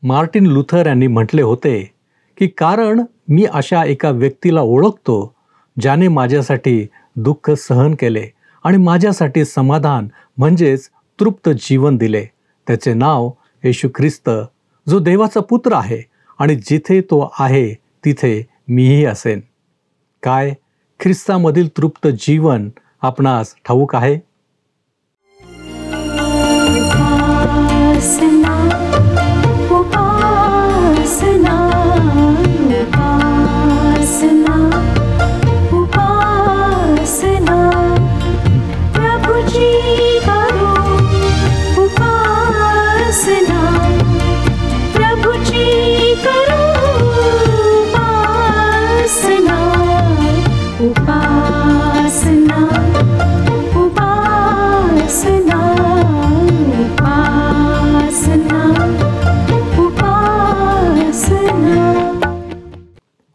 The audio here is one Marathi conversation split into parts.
मार्टिन लुथर यांनी म्हटले होते की कारण मी अशा एका व्यक्तीला ओळखतो ज्याने माझ्यासाठी दुःख सहन केले आणि माझ्यासाठी समाधान म्हणजेच तृप्त जीवन दिले. त्याचे नाव येशू ख्रिस्त, जो देवाचा पुत्र आहे आणि जिथे तो आहे तिथे मीही असेन. काय ख्रिस्तामधील तृप्त जीवन आपणास ठाऊक आहे?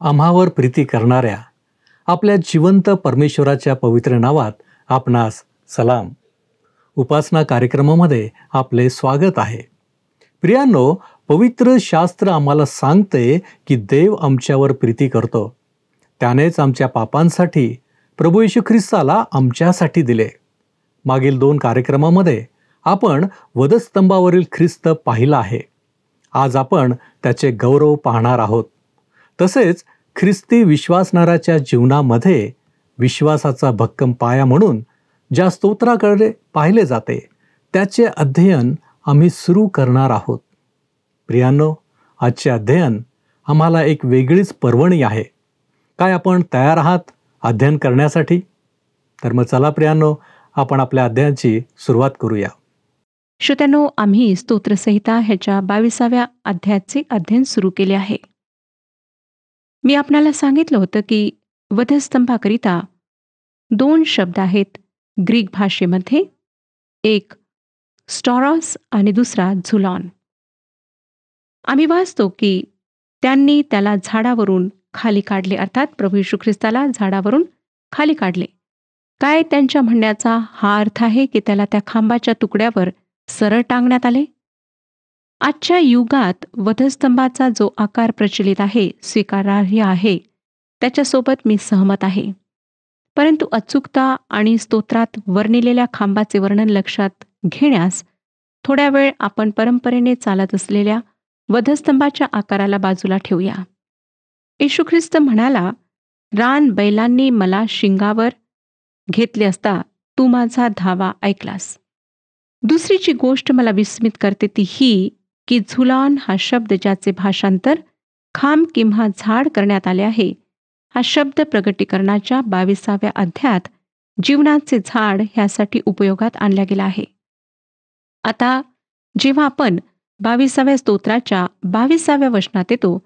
आम्हावर प्रीती करणाऱ्या आपल्या जिवंत परमेश्वराच्या पवित्र नावात आपणास सलाम. उपासना कार्यक्रमामध्ये आपले स्वागत आहे. प्रियांनो, पवित्र शास्त्र आम्हाला सांगते की देव आमच्यावर प्रीती करतो. त्यानेच आमच्या पापांसाठी प्रभू येशू ख्रिस्ताला आमच्यासाठी दिले. मागील 2 कार्यक्रमामध्ये आपण वधस्तंभावरील ख्रिस्त पाहिला आहे. आज आपण त्याचे गौरव पाहणार आहोत. तसेच ख्रिस्ती विश्वासणाऱ्याच्या जीवनामध्ये विश्वासाचा भक्कम पाया म्हणून ज्या स्तोत्राकडे पाहिले जाते त्याचे अध्ययन आम्ही सुरू करणार आहोत. प्रियांनो, आजचे अध्ययन आम्हाला एक वेगळीच पर्वणी आहे. काय आपण तयार आहात अध्ययन करण्यासाठी? तर मग चला प्रियांनो, आपण आपल्या अध्ययनाची सुरुवात करूया. श्रोत्यांनो, आम्ही स्तोत्रसंहिता ह्याच्या 22व्या अध्यायाचे अध्ययन सुरू केले आहे. मी आपणाला सांगितलं होतं की वधस्तंभाकरिता 2 शब्द आहेत ग्रीक भाषेमध्ये, एक स्टॉरॉस आणि दुसरा झुलॉन. आम्ही वाचतो की त्यांनी त्याला झाडावरून खाली काढले, अर्थात प्रभू येशू ख्रिस्ताला झाडावरून खाली काढले. काय त्यांच्या म्हणण्याचा हा अर्थ आहे की त्याला त्या खांबाच्या तुकड्यावर सरळ टांगण्यात आले? आजच्या युगात वधस्तंभाचा जो आकार प्रचलित आहे, स्वीकारार्ह आहे, त्याच्यासोबत मी सहमत आहे. परंतु अचूकता आणि स्तोत्रात वर्णिलेल्या खांबाचे वर्णन लक्षात घेण्यास थोड्या वेळ आपण परंपरेने चालत असलेल्या वधस्तंभाच्या आकाराला बाजूला ठेवूया. येशू ख्रिस्त म्हणाला, रान बैलांनी मला शिंगावर घेतले असता तू माझा धावा ऐकलास. दुसरी जी गोष्ट मला विस्मित करते ती ही की झुलॉन हा शब्द, ज्याचे भाषांतर खांब किंवा झाड करण्यात आले आहे, हा शब्द प्रगटीकरणाच्या 22व्या अध्यायात जीवनाचे झाड ह्यासाठी उपयोगात आणला गेला आहे. आता जेव्हा आपण 22व्या स्तोत्राच्या 22व्या वचनात येतो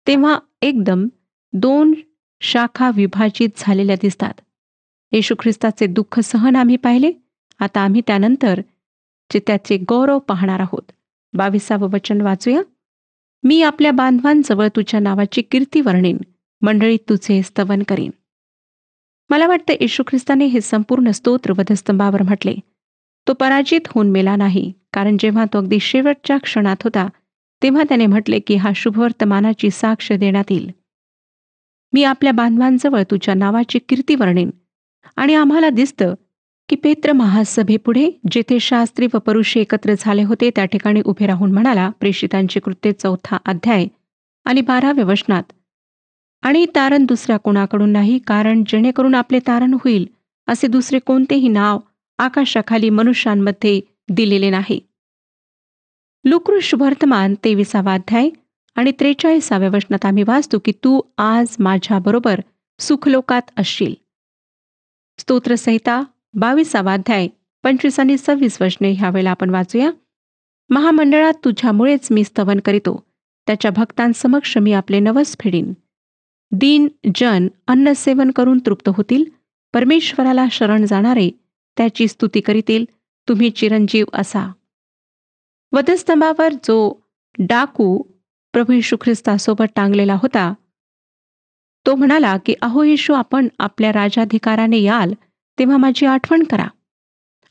तेव्हा एकदम 2 शाखा विभाजित झालेल्या दिसतात. येशू ख्रिस्ताचे दुःख सहन आम्ही पाहिले. आता आम्ही त्यानंतर त्याचे गौरव पाहणार आहोत. 22वं वचन वाचूया. मी आपल्या बांधवांजवळ तुझ्या नावाची कीर्ती वर्णीन, मंडळीत तुझे स्तवन करीन. मला वाटतं येशू ख्रिस्ताने हे संपूर्ण स्तोत्र वधस्तंभावर म्हटले. तो पराजित होऊन मेला नाही, कारण जेव्हा तो अगदी शेवटच्या क्षणात होता तेव्हा त्याने म्हटले की हा शुभवर्तमानाची साक्ष देण्यात येईल. मी आपल्या बांधवांजवळ तुझ्या नावाची कीर्ती वर्णीन. आणि आम्हाला दिसतं की पेत्र महासभेपुढे, जेथे शास्त्री व परुषे एकत्र झाले होते, त्या ठिकाणी उभे राहून म्हणाला, प्रेषितांची कृत्ये 4था अध्याय आणि 12व्या वचनात, आणि तारण दुसऱ्या कोणाकडून नाही, कारण जेणेकरून आपले तारण होईल असे दुसरे कोणतेही नाव आकाशाखाली मनुष्यांमध्ये दिलेले नाही. लूका शुभवर्तमान 23वा अध्याय आणि 43व्या वचनात आम्ही वाचतो की तू आज माझ्याबरोबर सुखलोकात असशील. स्तोत्रसंहिता 22वा अध्याय 25 आणि 26 वचने ह्यावेळेला आपण वाचूया. महामंडळात तुझ्यामुळेच मी स्तवन करीतो, त्याच्या भक्तांसमक्ष मी आपले नवस फेडीन. दीन जन अन्न सेवन करून तृप्त होतील, परमेश्वराला शरण जाणारे त्याची स्तुती करीतील. तुम्ही चिरंजीव असा. वधस्तंभावर जो डाकू प्रभू येशू ख्रिस्तासोबत टांगलेला होता, तो म्हणाला की अहो येशू, आपण आपल्या राजाधिकाराने याल तेव्हा माझी आठवण करा.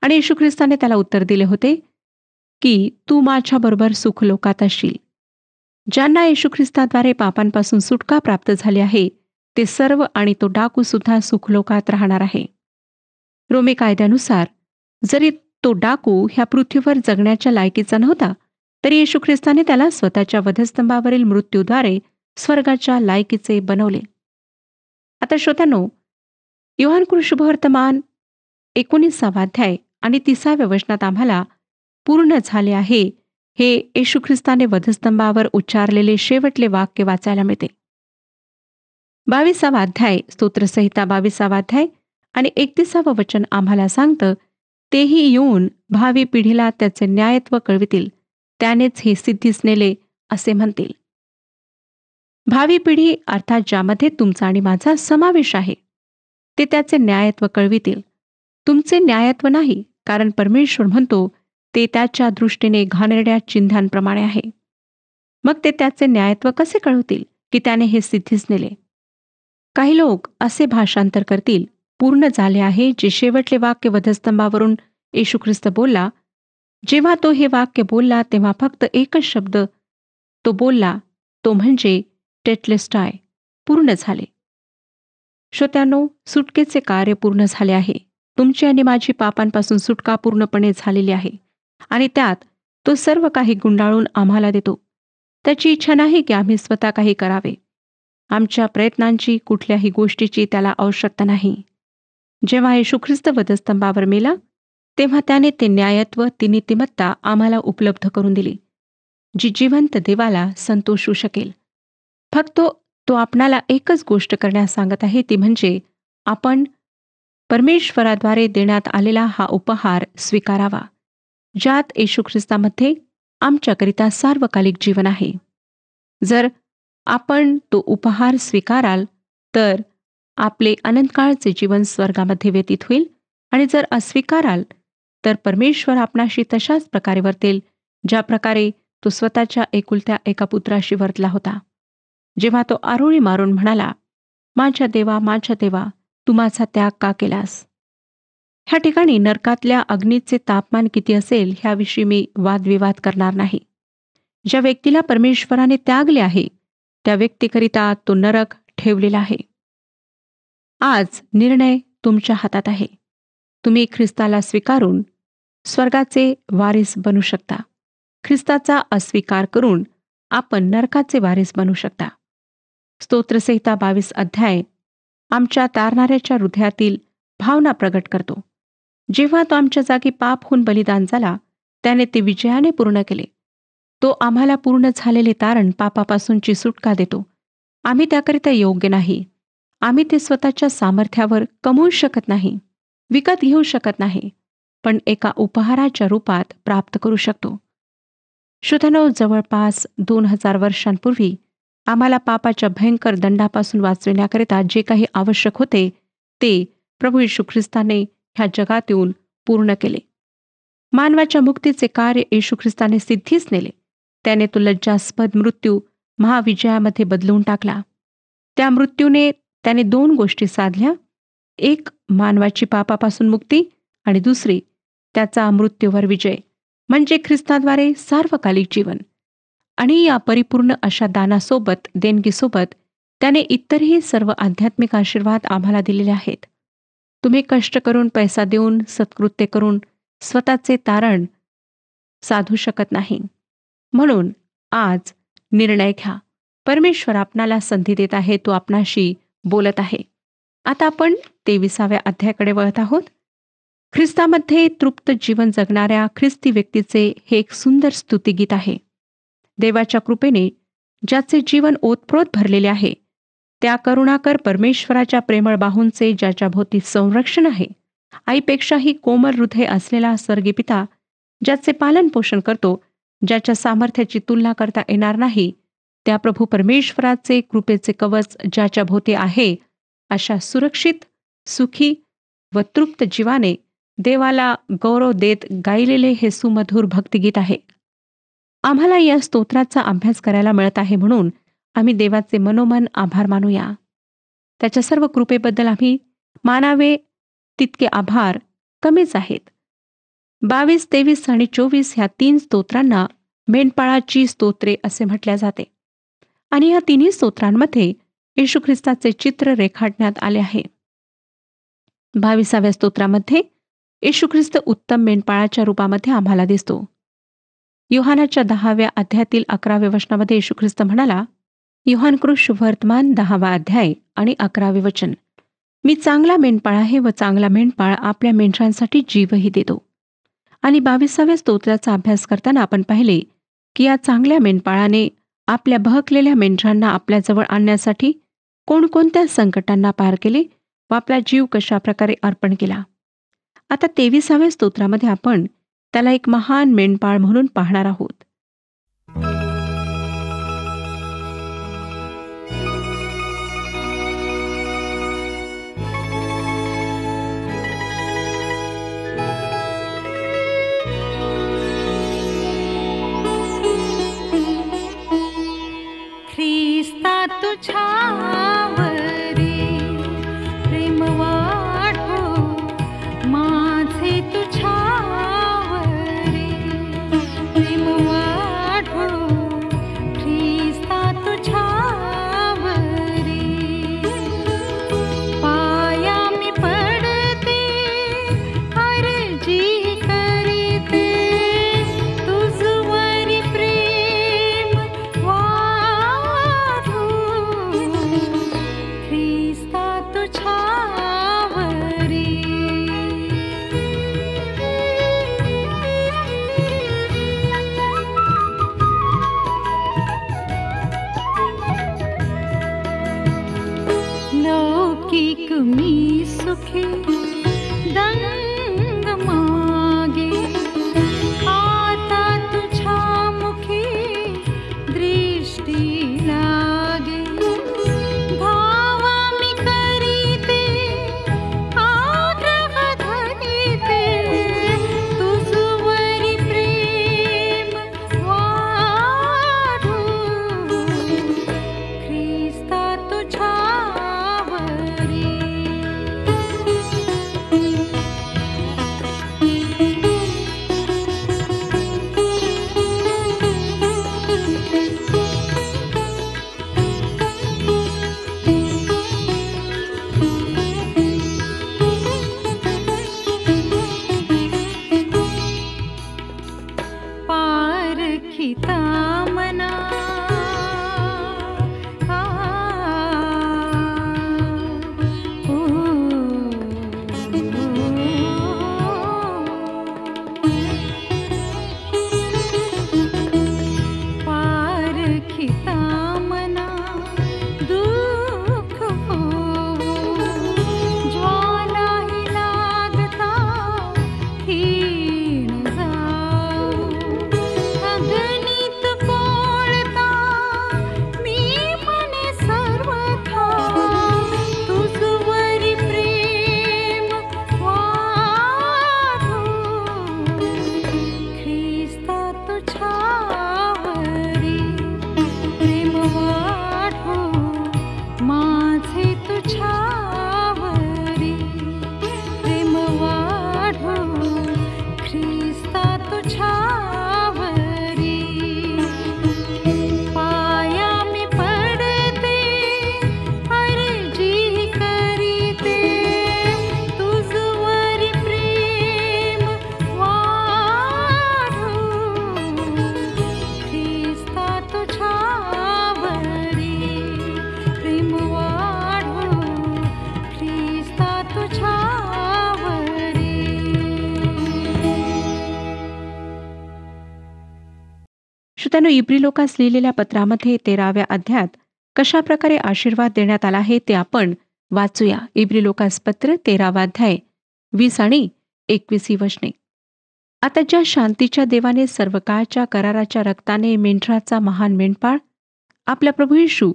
आणि येशू ख्रिस्ताने त्याला उत्तर दिले होते की तू माझ्याबरोबर सुखलोकात असशील. ज्यांना येशू ख्रिस्ताद्वारे पापांपासून सुटका प्राप्त झाली आहे ते सर्व आणि तो डाकू सुद्धा सुखलोकात राहणार आहे. रोमी कायद्यानुसार जरी तो डाकू ह्या पृथ्वीवर जगण्याच्या लायकीचा नव्हता, तरी येशू ख्रिस्ताने त्याला स्वतःच्या वधस्तंभावरील मृत्यूद्वारे स्वर्गाच्या लायकीचे बनवले. आता श्रोत्यांनो, योहान शुभवर्तमान 19 अध्याय आणि 30 वचनात आम्हाला पूर्ण झाले आहे हे येशू ख्रिस्ताने वधस्तंभावर उच्चारलेले शेवटले वाक्य वाचायला मिळते. 22 अध्याय, स्तोत्रसंहिता 22 अध्याय आणि 31 वचन आम्हाला सांगतं, तेही येऊन भावी पिढीला त्याचे न्यायत्व कळवितील, त्यानेच हे सिद्धीस नेले असे म्हणतील. भावी पिढी अर्थात ज्यामध्ये तुमचा आणि माझा समावेश आहे, ते त्याचे न्यायत्व कळवितील. तुमचे न्यायत्व नाही, कारण परमेश्वर म्हणतो ते त्याच्या दृष्टीने घाणेरड्या चिन्हांप्रमाणे आहे. मग ते त्याचे न्यायत्व कसे कळवतील की त्याने हे सिद्धीस नेले? काही लोक असे भाषांतर करतील, पूर्ण झाले आहे जे शेवटले वाक्य वधस्तंभावरून येशू ख्रिस्त बोलला. जेव्हा तो हे वाक्य बोलला तेव्हा फक्त एकच शब्द तो बोलला, तो म्हणजे टेटलेस्टाय, पूर्ण झाले. श्रोत्यांनो, सुटकेचे कार्य पूर्ण झाले आहे. तुमची आणि माझी पापांपासून सुटका पूर्णपणे झालेली आहे आणि त्यात तो सर्व काही गुंडाळून आम्हाला देतो. त्याची इच्छा नाही की आम्ही स्वतः काही करावे. आमच्या प्रयत्नांची, कुठल्याही गोष्टीची त्याला आवश्यकता नाही. जेव्हा येशू ख्रिस्त वधस्तंभावर मेला तेव्हा त्याने ते न्यायत्व, ती नीतिमत्ता आम्हाला उपलब्ध करून दिली, जी जिवंत देवाला संतोषू शकेल. फक्त तो आपणाला एकच गोष्ट करण्यास सांगत आहे, ती म्हणजे आपण परमेश्वराद्वारे देण्यात आलेला हा उपहार स्वीकारावा, ज्यात येशू ख्रिस्तामध्ये आमच्याकरिता सार्वकालिक जीवन आहे. जर आपण तो उपहार स्वीकाराल तर आपले अनंतकाळचे जीवन स्वर्गामध्ये व्यतीत होईल, आणि जर अस्वीकाराल तर परमेश्वर आपणाशी तशाच प्रकारे वर्तेल ज्या प्रकारे तो स्वतःच्या एकुलत्या एका पुत्राशी वर्तला होता, जेव्हा तो आरोळी मारून म्हणाला, माझ्या देवा, तू माझा त्याग का केलास? ह्या ठिकाणी नरकातल्या अग्नीचे तापमान किती असेल ह्याविषयी मी वादविवाद करणार नाही. ज्या व्यक्तीला परमेश्वराने त्यागले आहे त्या व्यक्तीकरिता तो नरक ठेवलेला आहे. आज निर्णय तुमच्या हातात आहे. तुम्ही ख्रिस्ताला स्वीकारून स्वर्गाचे वारीस बनू शकता. ख्रिस्ताचा अस्वीकार करून आपण नरकाचे वारीस बनू शकता. स्तोत्रसंहिता 22 अध्याय आमच्या तारणाऱ्याच्या हृदयातील भावना प्रगट करतो. जेव्हा तो आमच्या जागी पाप होऊन बलिदान झाला, त्याने ते विजयाने पूर्ण केले. तो आम्हाला पूर्ण झालेले तारण, पापापासूनची सुटका देतो. आम्ही त्याकरिता योग्य नाही. आम्ही ते स्वतःच्या सामर्थ्यावर कमवू शकत नाही, विकत घेऊ शकत नाही, पण एका उपहाराच्या रूपात प्राप्त करू शकतो. श्रोत्यांनो, जवळपास 2000 वर्षांपूर्वी आम्हाला पापाच्या भयंकर दंडापासून वाचविण्याकरिता जे काही आवश्यक होते ते प्रभू येशू ख्रिस्ताने ह्या जगात येऊन पूर्ण केले. मानवाच्या मुक्तीचे कार्य येशू ख्रिस्ताने सिद्धीस नेले. त्याने तो लज्जास्पद मृत्यू महाविजयामध्ये बदलून टाकला. त्या मृत्यूने त्याने 2 गोष्टी साधल्या. एक, मानवाची पापापासून मुक्ती, आणि दुसरी, त्याचा मृत्यूवर विजय, म्हणजे ख्रिस्ताद्वारे सार्वकालिक जीवन. आणि या परिपूर्ण अशा दानासोबत, देणगीसोबत त्याने इतरही सर्व आध्यात्मिक आशीर्वाद आम्हाला दिलेले आहेत. तुम्ही कष्ट करून, पैसा देऊन, सत्कृत्य करून स्वतःचे तारण साधू शकत नाही. म्हणून आज निर्णय घ्या. परमेश्वर आपणाला संधी देत आहे, तो आपणाशी बोलत आहे. आता आपण 23व्या अध्यायाकडे वळत आहोत. ख्रिस्तामध्ये तृप्त जीवन जगणाऱ्या ख्रिस्ती व्यक्तीचे हे एक सुंदर स्तुतिगीत आहे. देवाच्या कृपेने ज्याचे जीवन ओतप्रोत भरलेले आहे, त्या करुणाकर परमेश्वराच्या प्रेमळ बाहूंचे ज्याच्या भोवती संरक्षण आहे, आईपेक्षाही कोमल हृदय असलेला स्वर्गीय पिता ज्याचे पालन पोषण करतो, ज्याच्या सामर्थ्याची तुलना करता येणार नाही, त्या प्रभू परमेश्वराचे कृपेचे कवच ज्याच्या भोवती आहे, अशा सुरक्षित, सुखी व तृप्त जीवाने देवाला गौरव देत गायलेले हे सुमधुर भक्तिगीत आहे. आम्हाला या स्तोत्राचा अभ्यास करायला मिळत आहे, म्हणून आम्ही देवाचे मनोमन आभार मानूया. त्याच्या सर्व कृपेबद्दल आम्ही मानावे तितके आभार कमीच आहेत. 22, 23 आणि 24 ह्या 3 स्तोत्रांना मेंढपाळाची स्तोत्रे असे म्हटल्या जाते. आणि या तिन्ही स्तोत्रांमध्ये येशू ख्रिस्ताचे चित्र रेखाटण्यात आले आहे. 22व्या स्तोत्रामध्ये येशू ख्रिस्त उत्तम मेंढपाळाच्या रूपामध्ये आम्हाला दिसतो. योहानाच्या 10व्या अध्यायातील 11व्या वचनामध्ये येशू ख्रिस्त म्हणाला, योहानकृत शुभवर्तमान 10वा अध्याय आणि 11वे वचन, मी चांगला मेंढपाळ आहे व चांगला मेंढपाळ आपल्या मेंढरांसाठी जीवही देतो. आणि 22व्या स्तोत्राचा अभ्यास करताना आपण पाहिले की या चांगल्या मेंढपाळाने आपल्या बहकलेल्या मेंढरांना आपल्याजवळ आणण्यासाठी कोणकोणत्या संकटांना पार केले व आपला जीव कशा प्रकारे अर्पण केला. आता 23व्या स्तोत्रामध्ये आपण त्याला एक महान मेंढपाळ म्हणून पाहणार आहोत. ख्रिस्ता तुझ्यावरी प्रेम वाढो माझे, तुझ्यावरी प्रेम वाढो ख्रिस्ता तुझ्यावरी. पाया मी पडते अर्जी करीते तुझवरी प्रेम वाढो ख्रिस्ता तुझ्यावरी. लौकिक मी सुखी दंग मागे, आता तुझ्या मुखी दृष्टी लागे. भावा मी करीते आग्रह धरीते तुझवरी प्रेम वाढो ख्रिस्ता तुझ्यावरी. पारखिता मना ओ, पारखिता मना दुःख होवो, ज्वालाही लागता हीण जाओ. अग्नीत पोळता मी मने सर्वथा तुझवरी प्रेम वाढो ख्रिस्ता तुझ्यावरी प्रेम वाढो माझे, तुझ्यावरी प्रेम वाढो ख्रिस्ता तुझ्यावरी. पाया मी पडते अर्जी करीते तुझवरी प्रेम वाढो ख्रिस्ता तुझ्यावरी प्रेम वाढो ख्रिस्ता तुझ्यावरी. श्रोत्यांनो, इब्री लोकास लिहिलेल्या पत्रामध्ये 13व्या अध्यायात कशा प्रकारे आशीर्वाद देण्यात आला आहे ते आपण वाचूया. इब्री लोकास पत्र 13वा अध्याय 20 आणि 21 वचने. आता ज्या शांतीच्या देवाने सर्व काळच्या कराराच्या रक्ताने मेंढराचा महान मेंढपाळ आपला प्रभू येशू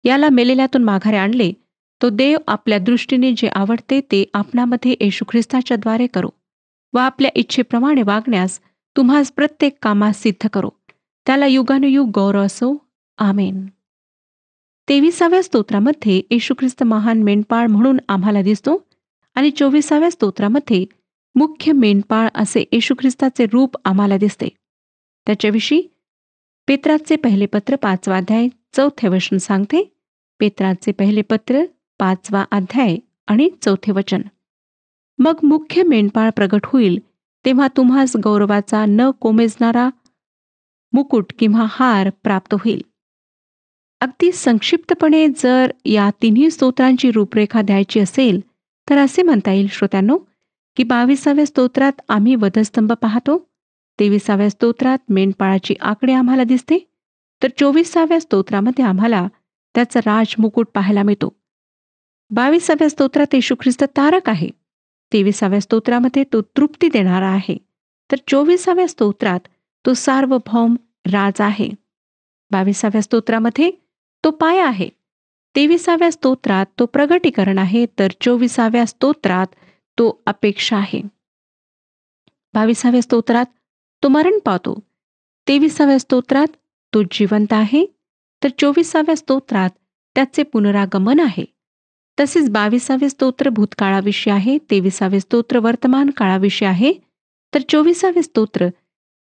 याला मेलेल्यातून माघारी आणले, तो देव आपल्या दृष्टीने जे आवडते ते आपणामध्ये येशू ख्रिस्ताच्या द्वारे करो व आपल्या इच्छेप्रमाणे वागण्यास तुम्हास प्रत्येक कामास सिद्ध करो. त्याला युगानुयुग गौरव असो. आमेन. 23व्या स्तोत्रामध्ये येशू ख्रिस्त महान मेंढपाळ म्हणून आम्हाला दिसतो आणि 24व्या स्तोत्रामध्ये मुख्य मेंढपाळ असे येशू ख्रिस्ताचे रूप आम्हाला दिसते. त्याच्याविषयी पेत्राचे पहिले पत्र 5वा अध्याय 4थे वचन सांगते. पेत्राचे पहिले पत्र 5वा अध्याय आणि 4थे वचन. मग मुख्य मेंढपाळ प्रगट होईल, तेव्हा तुम्हास गौरवाचा न कोमेजणारा मुकुट किंवा हार प्राप्त होईल. अगदी संक्षिप्तपणे जर या तिन्ही स्तोत्रांची रूपरेखा द्यायची असेल तर असे म्हणता येईल श्रोत्यांनो, की 22व्या स्तोत्रात आम्ही वधस्तंभ पाहतो, 23व्या स्तोत्रात मेंढपाळाची आकडे आम्हाला दिसते, तर 24व्या स्तोत्रामध्ये आम्हाला त्याचा राजमुकुट पाहायला मिळतो. 22व्या स्तोत्रात येशू ख्रिस्त तारक आहे, 23व्या स्तोत्रामध्ये तो तृप्ती देणारा आहे, तर 24व्या स्तोत्रात तो सार्वभौम राजा आहे. 22व्या स्तोत्रामध्ये तो पाया आहे, 23व्या स्तोत्रात तो प्रगटीकरण आहे, तर 24व्या स्तोत्रात तो अपेक्षा आहे. 22व्या स्तोत्रात तो मरण पावतो, 23व्या स्तोत्रात तो जिवंत आहे, तर 24व्या स्तोत्रात त्याचे पुनरागमन आहे. तसेच 22वे स्तोत्र भूतकाळाविषयी आहे, 23वे स्तोत्र वर्तमान काळाविषयी आहे, तर 24वे स्तोत्र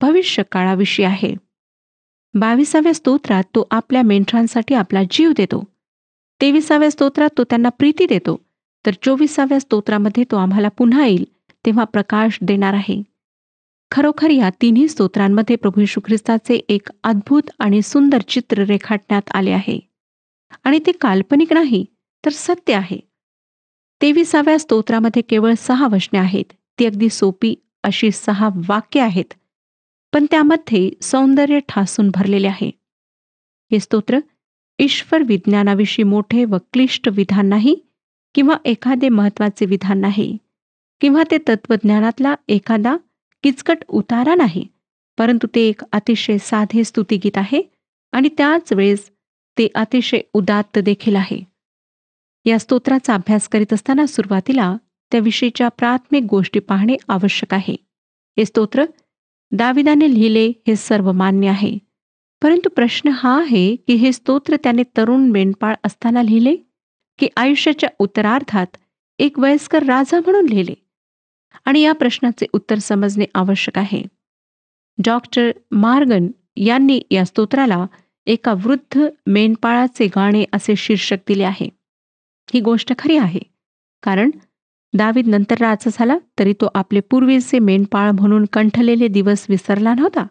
भविष्य काळाविषयी आहे. 22व्या स्तोत्रात तो आपल्या मेंढरांसाठी आपला जीव देतो, 23व्या स्तोत्रात तो त्यांना प्रीती देतो, तर 24व्या स्तोत्रामध्ये तो आम्हाला पुन्हा येईल तेव्हा प्रकाश देणार आहे. खरोखर या तिन्ही स्तोत्रांमध्ये प्रभू येशू ख्रिस्ताचे एक अद्भुत आणि सुंदर चित्र रेखाटण्यात आले आहे, आणि ते काल्पनिक नाही तर सत्य आहे. 23व्या स्तोत्रामध्ये केवळ 6 वचने आहेत. ती अगदी सोपी अशी 6 वाक्ये आहेत, पण त्यामध्ये सौंदर्य ठासून भरलेले आहे. हे स्तोत्र ईश्वर विज्ञानाविषयी मोठे व क्लिष्ट विधान नाही, किंवा एखादे महत्वाचे विधान नाही, किंवा ते तत्वज्ञानातला एखादा किचकट उतारा नाही, परंतु ते एक अतिशय साधे स्तुतिगीत आहे, आणि त्याच वेळेस ते अतिशय उदात्त देखील आहे. या स्तोत्राचा अभ्यास करीत असताना सुरुवातीला त्याविषयीच्या प्राथमिक गोष्टी पाहणे आवश्यक आहे. हे स्तोत्र दाविदाने लिहिले हे सर्व मान्य आहे, परंतु प्रश्न हा आहे की हे स्तोत्र त्याने तरुण मेंढपाळ असताना लिहिले, की आयुष्याच्या उत्तरार्धात एक वयस्कर राजा म्हणून लिहिले? आणि या प्रश्नाचे उत्तर समजणे आवश्यक आहे. डॉक्टर मार्गन यांनी या स्तोत्राला एका वृद्ध मेंढपाळाचे गाणे असे शीर्षक दिले आहे. ही गोष्ट खरी आहे, कारण दावीद नंतर राजा झाला तरी तो आपले पूर्वीचे मेंढपाळ म्हणून कंठलेले दिवस विसरला नव्हता.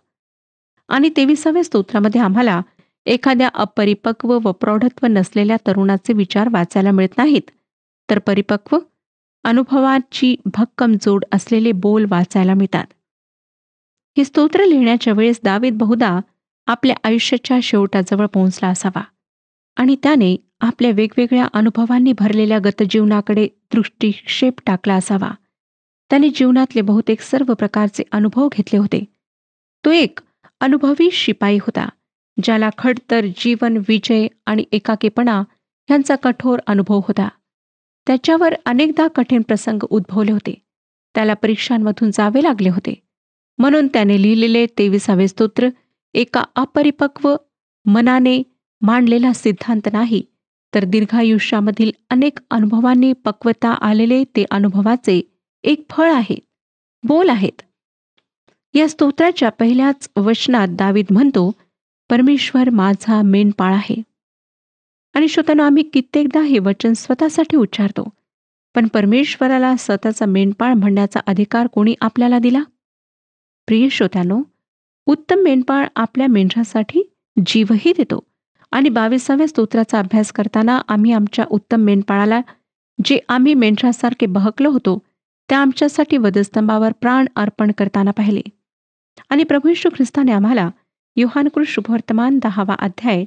आणि 23व्या स्तोत्रामध्ये आम्हाला एखाद्या अपरिपक्व व प्रौढत्व नसलेल्या तरुणाचे विचार वाचायला मिळत नाहीत, तर परिपक्व अनुभवाची भक्कम जोड असलेले बोल वाचायला मिळतात. हे स्तोत्र लिहिण्याच्या वेळेस दावीद बहुधा आपल्या आयुष्याच्या शेवटाजवळ पोहोचला असावा, आणि त्याने आपल्या वेगवेगळ्या अनुभवांनी भरलेल्या गतजीवनाकडे दृष्टिक्षेप टाकला असावा. त्याने जीवनातले बहुतेक सर्व प्रकारचे अनुभव घेतले होते. तो एक अनुभवी शिपाई होता, ज्याला खडतर जीवन, विजय आणि एकाकीपणा यांचा कठोर अनुभव होता. त्याच्यावर अनेकदा कठीण प्रसंग उद्भवले होते. त्याला परीक्षांमधून जावे लागले होते. म्हणून त्याने लिहिलेले 23वे स्तोत्र एका अपरिपक्व मनाने मांडलेला सिद्धांत नाही, तर दीर्घायुष्यामधील अनेक अनुभवांनी पक्वता आलेले ते अनुभवाचे एक फळ आहे, बोल आहेत. या स्तोत्राच्या पहिल्याच वचनात दावीद म्हणतो, परमेश्वर माझा मेंढपाळ आहे. आणि श्रोत्यांनो, आम्ही कित्येकदा हे वचन स्वतःसाठी उच्चारतो, पण परमेश्वराला स्वतःचा मेंढपाळ म्हणण्याचा अधिकार कोणी आपल्याला दिला? प्रिय श्रोत्यांनो, उत्तम मेंढपाळ आपल्या मेंढरासाठी जीवही देतो. आणि 22व्या स्तोत्राचा अभ्यास करताना आम्ही आमच्या उत्तम मेंढपाळाला, जे आम्ही मेंढरासारखे बहकलो होतो, त्या आमच्यासाठी वधस्तंभावर प्राण अर्पण करताना पाहिले. आणि प्रभू येशू ख्रिस्ताने आम्हाला योहानकृत शुभवर्तमान 10वा अध्याय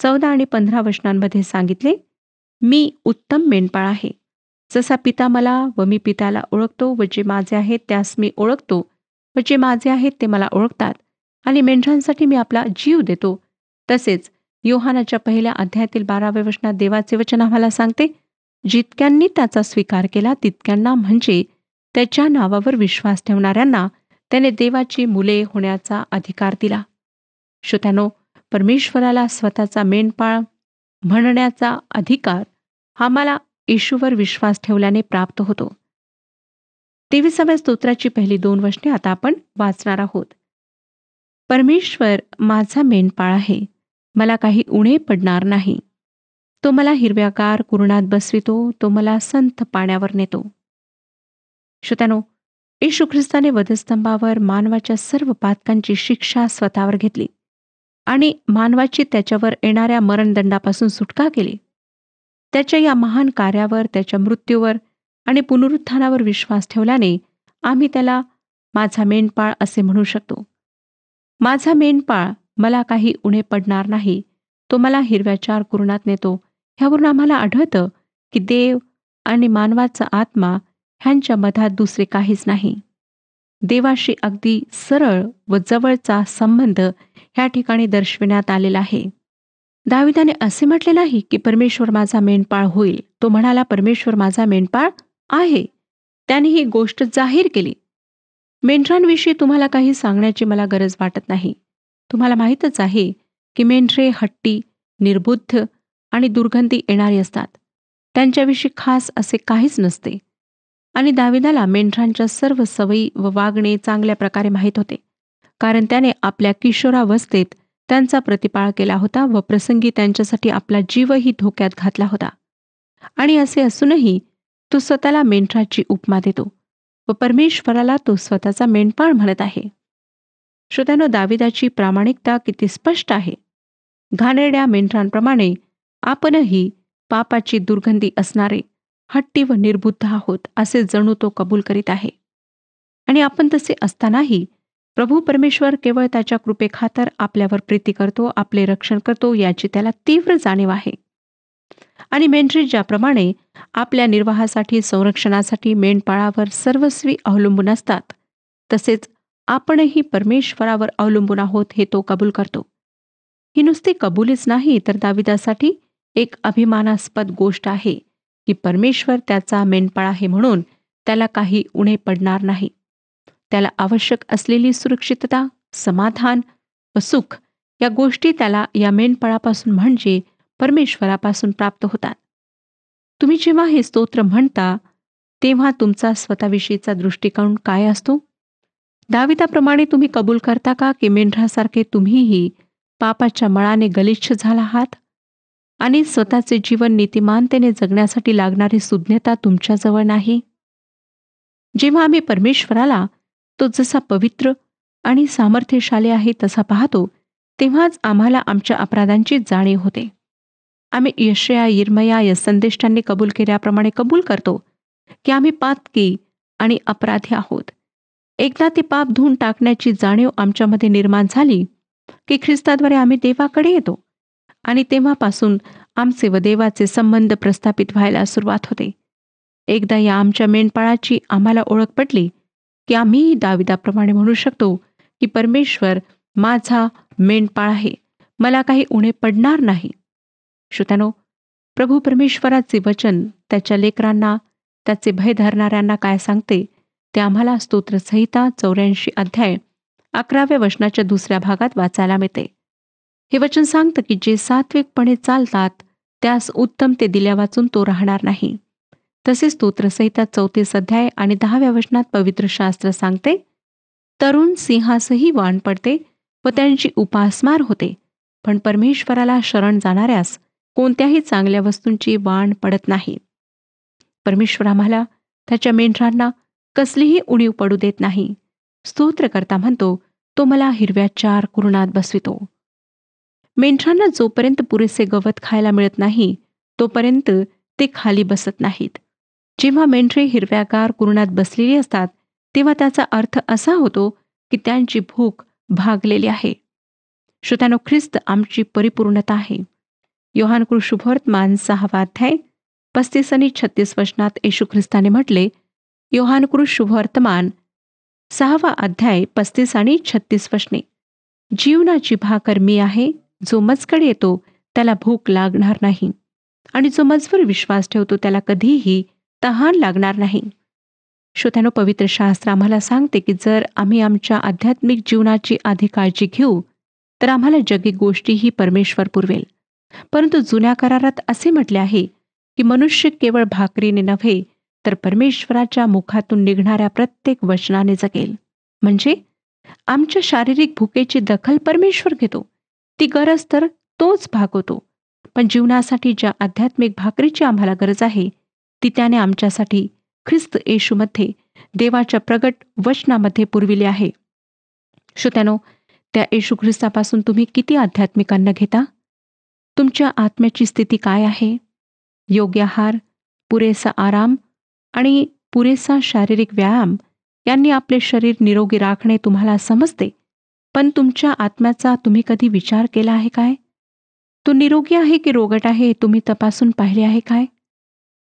14 आणि 15 वचनांमध्ये सांगितले, मी उत्तम मेंढपाळ आहे. जसा पिता मला व मी पित्याला ओळखतो, व जे माझे आहेत त्यास मी ओळखतो, व जे माझे आहेत ते मला ओळखतात, आणि मेंढरांसाठी मी आपला जीव देतो. तसेच योहानाच्या पहिल्या अध्यायातील 12व्या वचनात देवाचे वचन आम्हाला सांगते, जितक्यांनी त्याचा स्वीकार केला तितक्यांना, म्हणजे त्याच्या नावावर विश्वास ठेवणाऱ्यांना, त्याने देवाची मुले होण्याचा अधिकार दिला. श्रोत्यांनो, परमेश्वराला स्वतःचा मेंढपाळ म्हणण्याचा अधिकार आम्हाला येशूवर विश्वास ठेवल्याने प्राप्त होतो. 23व्या स्तोत्राची पहिली 2 वचने आता आपण वाचणार आहोत. परमेश्वर माझा मेंढपाळ आहे, मला काही उणे पडणार नाही. तो मला हिरव्यागार कुरणात बसवितो, तो मला संथ पाण्यावर नेतो. श्रोत्यानो, येशू ख्रिस्ताने वधस्तंभावर मानवाच्या सर्व पातकांची शिक्षा स्वतःवर घेतली आणि मानवाची त्याच्यावर येणाऱ्या मरणदंडापासून सुटका केली. त्याच्या या महान कार्यावर, त्याच्या मृत्यूवर आणि पुनरुत्थानावर विश्वास ठेवल्याने आम्ही त्याला माझा मेंढपाळ असे म्हणू शकतो. माझा मेंढपाळ, मला काही उणे पडणार नाही, तो मला हिरव्याचार कुरणात नेतो. ह्यावरून आम्हाला आढळतं की देव आणि मानवाचा आत्मा ह्यांच्या मधात दुसरे काहीच नाही. देवाशी अगदी सरळ व जवळचा संबंध ह्या ठिकाणी दर्शविण्यात आलेला आहे. दाविदाने असे म्हटले नाही की परमेश्वर माझा मेंढपाळ होईल. तो म्हणाला, परमेश्वर माझा मेंढपाळ आहे. त्याने ही गोष्ट जाहीर केली. मेंढरांविषयी तुम्हाला काही सांगण्याची मला गरज वाटत नाही. तुम्हाला माहीतच आहे की मेंढरे हट्टी, निर्बुद्ध आणि दुर्गंधी येणारी असतात. त्यांच्याविषयी खास असे काहीच नसते. आणि दाविदाला मेंढरांच्या सर्व सवयी व वागणे चांगल्या प्रकारे माहीत होते, कारण त्याने आपल्या किशोरावस्थेत त्यांचा प्रतिपाळ केला होता व प्रसंगी त्यांच्यासाठी आपला जीवही धोक्यात घातला होता. आणि असे असूनही तो स्वतःला मेंढराची उपमा देतो व परमेश्वराला तो स्वतःचा मेंढपाळ म्हणत आहे. श्रोत्यानो, दाविदाची प्रामाणिकता किती स्पष्ट आहे. घाणेरड्या मेंढरांप्रमाणे आपणही पापाची दुर्गंधी असणारे, हट्टी व निर्बुद्ध आहोत असे जणू तो कबूल करीत आहे. आणि आपण तसे असतानाही प्रभू परमेश्वर केवळ त्याच्या कृपेखातर आपल्यावर प्रीती करतो, आपले रक्षण करतो याची त्याला तीव्र जाणीव आहे. आणि मेंढरे ज्याप्रमाणे आपल्या निर्वाहासाठी, संरक्षणासाठी मेंढपाळावर सर्वस्वी अवलंबून असतात, तसेच आपणही परमेश्वरावर अवलंबून आहोत हे तो कबूल करतो. ही नुसती कबुलीच नाही, तर दाविदासाठी एक अभिमानास्पद गोष्ट आहे की परमेश्वर त्याचा मेंढपाळ आहे म्हणून त्याला काही उणे पडणार नाही. त्याला आवश्यक असलेली सुरक्षितता, समाधान व सुख या गोष्टी त्याला या मेंढपाळापासून म्हणजे परमेश्वरापासून प्राप्त होतात. तुम्ही जेव्हा हे स्तोत्र म्हणता तेव्हा तुमचा स्वतःविषयीचा दृष्टिकोन काय असतो? दाविदाप्रमाणे तुम्ही कबूल करता का की मेंढरासारखे तुम्हीही पापाच्या मळाने गलिच्छ झाला आहात आणि स्वतःचे जीवन नीतिमानतेने जगण्यासाठी लागणारी सुज्ञता तुमच्याजवळ नाही? जेव्हा आम्ही परमेश्वराला तो जसा पवित्र आणि सामर्थ्यशाली आहे तसा पाहतो, तेव्हाच आम्हाला आमच्या अपराधांची जाणीव होते. आम्ही यशया, यिर्मया या संदेष्टांनी कबूल केल्याप्रमाणे कबूल करतो की आम्ही पातकी आणि अपराधी आहोत. एकदा ते पाप धुवून टाकण्याची जाणीव आमच्यामध्ये निर्माण झाली की ख्रिस्ताद्वारे आम्ही देवाकडे येतो आणि तेव्हापासून आमचे व देवाचे संबंध प्रस्थापित व्हायला सुरुवात होते. एकदा या आमच्या मेंढपाळाची आम्हाला ओळख पटली की आम्ही दाविदाप्रमाणे म्हणू शकतो की परमेश्वर माझा मेंढपाळ आहे, मला काही उणे पडणार नाही. श्रोत्यानो, प्रभू परमेश्वराचे वचन त्याच्या लेकरांना, त्याचे भय धरणाऱ्यांना काय सांगते ते आम्हाला स्तोत्रसंहिता 84 अध्याय 11व्या वचनाच्या दुसऱ्या भागात वाचायला मिळते. हे वचन सांगतं की जे सात्विकपणे चालतात त्यास उत्तम ते दिल्या वाचून तो राहणार नाही. तसेच स्तोत्रसंहिता 34 अध्याय आणि 10व्या वचनात पवित्र शास्त्र सांगते, तरुण सिंहासही वाण पडते व त्यांची उपासमार होते, पण परमेश्वराला शरण जाणाऱ्यास कोणत्याही चांगल्या वस्तूंची वाण पडत नाही. परमेश्वर आम्हाला त्याच्या मेंढरांना कसलीही उणीव पडू देत नाही. स्तोत्रकर्ता म्हणतो, तो मला हिरव्याचार कुरणात बसवितो. मेंढरांना जोपर्यंत पुरेसे गवत खायला मिळत नाही तोपर्यंत ते खाली बसत नाहीत. जेव्हा मेंढरे हिरव्यागार कुरणात बसलेली असतात तेव्हा त्याचा अर्थ असा होतो की त्यांची भूक भागलेली आहे. श्रोत्यानो, ख्रिस्त आमची परिपूर्णता आहे. योहानकृत शुभवर्तमान 6वा अध्याय 35 आणि 36 वचनात येशू ख्रिस्ताने म्हटले, योहानकृत शुभवर्तमान 6वा अध्याय 35 आणि 36 वचने, जीवनाची भाकर मी आहे, जो मजकडे येतो त्याला भूक लागणार नाही आणि जो मजवर विश्वास ठेवतो त्याला कधीही तहान लागणार नाही. श्रोत्यानो, पवित्र शास्त्र आम्हाला सांगते की जर आम्ही आमच्या आध्यात्मिक जीवनाची आधी काळजी घेऊ तर आम्हाला जगी गोष्टीही परमेश्वर पुरवेल. परंतु जुन्या करारात असे म्हटले आहे की मनुष्य केवळ भाकरीने नव्हे तर परमेश्वराच्या मुखातून निघणाऱ्या प्रत्येक वचनाने जगेल. म्हणजे आमच्या शारीरिक भुकेची दखल परमेश्वर घेतो. ती गरज तर तोच भागवतो. पण जीवनासाठी ज्या आध्यात्मिक भाकरीची आम्हाला गरज आहे ती त्याने आमच्यासाठी ख्रिस्त येशूमध्ये देवाच्या प्रगट वचनामध्ये पुरविली आहे. श्रोत्यानो, त्या येशू ख्रिस्तापासून तुम्ही किती आध्यात्मिक अन्न घेता? तुमच्या आत्म्याची स्थिती काय आहे? योग्य आहार, पुरेसा आराम आणि पुरेसा शारीरिक व्यायाम यांनी आपले शरीर निरोगी राखणे तुम्हाला समजते. पण तुमच्या आत्म्याचा तुम्ही कधी विचार केला आहे काय? तो निरोगी आहे की रोगट आहे हे तुम्ही तपासून पाहिले आहे काय?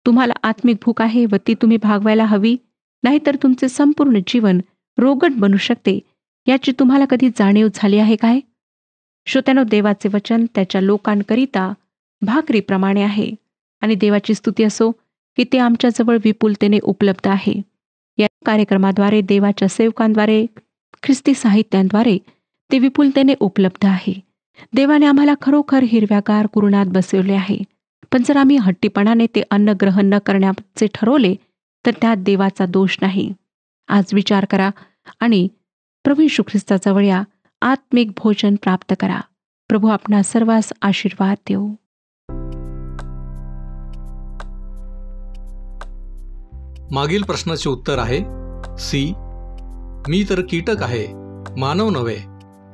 तुम्हाला आत्मिक भूक आहे व ती तुम्ही भागवायला हवी, नाहीतर तुमचे संपूर्ण जीवन रोगट बनू शकते याची तुम्हाला कधी जाणीव झाली आहे काय? श्रोत्यानो, देवाचे वचन त्याच्या लोकांकरिता भाकरीप्रमाणे आहे आणि देवाची स्तुती असो की ते आमच्याजवळ विपुलतेने उपलब्ध आहे. या कार्यक्रमाद्वारे, देवाच्या सेवकांद्वारे, ख्रिस्ती साहित्यांद्वारे ते विपुलतेने उपलब्ध आहे. देवाने आम्हाला खरोखर हिरव्यागार कुरणात बसवले आहे. पण जर आम्ही हट्टीपणाने ते अन्न ग्रहण न करण्याचे ठरवले तर त्यात देवाचा दोष नाही. आज विचार करा आणि प्रभू येशू ख्रिस्ताजवळ या, आत्मिक भोजन प्राप्त करा. प्रभू आपणा सर्वांस आशीर्वाद देऊ. मागील प्रश्नाचे उत्तर आहे सी. मी तर कीटक आहे, मानव नव्हे,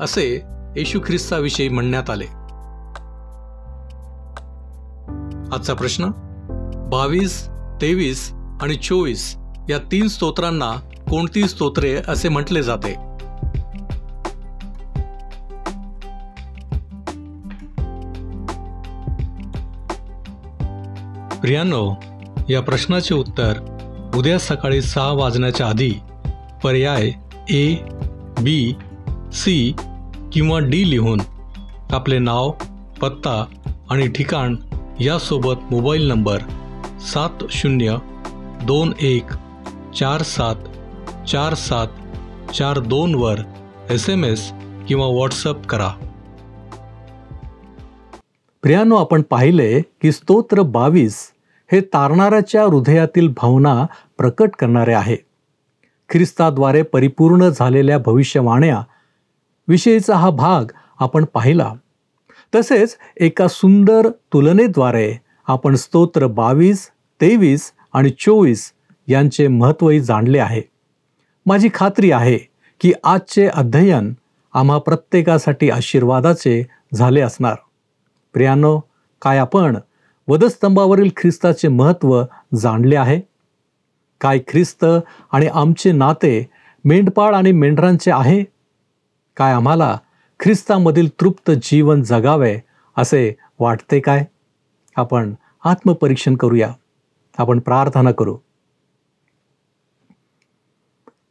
असे येशू ख्रिस्ताविषयी म्हणण्यात आले. आजचा प्रश्न, 22, 23 आणि 24 या 3 स्तोत्रांना कोणती स्तोत्रे असे म्हटले जाते? प्रियांनो, या प्रश्नाचे उत्तर उद्या सकाळी 6 वाजण्याच्या आधी पर्याय ए, बी, सी किंवा डी लिहून आपले नाव, पत्ता आणि ठिकाण यासोबत मोबाईल नंबर 7021474742 वर SMS किंवा व्हॉट्सअप करा. प्रियांनो, आपण पाहिले की स्तोत्र 22 हे तारणाऱ्याच्या हृदयातील भावना प्रकट करणारे आहे. ख्रिस्ताद्वारे परिपूर्ण झालेल्या भविष्यवाण्या विषयीचा हा भाग आपण पाहिला. तसेच एका सुंदर तुलनेद्वारे आपण स्तोत्र 22, 23 आणि 24 यांचे महत्त्वही जाणले आहे. माझी खात्री आहे की आजचे अध्ययन आम्हा प्रत्येकासाठी आशीर्वादाचे झाले असणार. प्रियांनो, काय आपण वधस्तंभावरील ख्रिस्ताचे महत्त्व जाणले आहे? काय ख्रिस्त आणि आमचे नाते मेंढपाळ आणि मेंढरांचे आहे? काय आम्हाला ख्रिस्तामधील तृप्त जीवन जगावे असे वाटते काय? आपण आत्मपरीक्षण करूया. आपण प्रार्थना करू.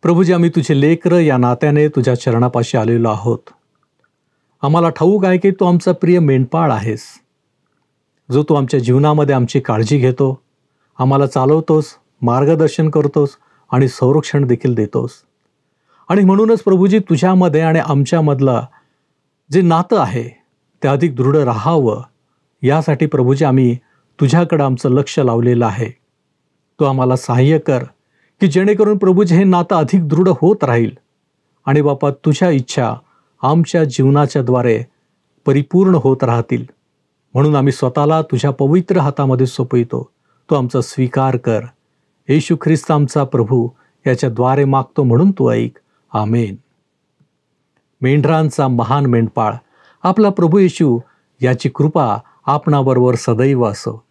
प्रभूजी, आम्ही तुझे लेकरं या नात्याने तुझ्या चरणापाशी आलेलो आहोत. आम्हाला ठाऊक आहे की तू आमचा प्रिय मेंढपाळ आहेस, जो तू आमच्या जीवनामध्ये आमची काळजी घेतो, आम्हाला चालवतोस, मार्गदर्शन करतोस आणि संरक्षण देखील देतोस. आणि म्हणूनच प्रभूजी, तुझ्यामध्ये आणि आमच्यामधलं जे नातं आहे ते अधिक दृढ राहावं यासाठी प्रभूजी आम्ही तुझ्याकडं आमचं लक्ष लावलेलं आहे. तू आम्हाला सहाय्य कर की जेणेकरून प्रभूजी हे नातं अधिक दृढ होत राहील आणि बापा तुझ्या इच्छा आमच्या जीवनाच्याद्वारे परिपूर्ण होत राहतील. म्हणून आम्ही स्वतःला तुझ्या पवित्र हातामध्ये सोपवितो. तू आमचा स्वीकार कर. येशू ख्रिस्त आमचा प्रभू याच्याद्वारे मागतो म्हणून तू ऐक. आमेन. मेंढरांचा महान मेंढपाळ आपला प्रभू येशू याची कृपा आपणाबरोबर सदैव असो.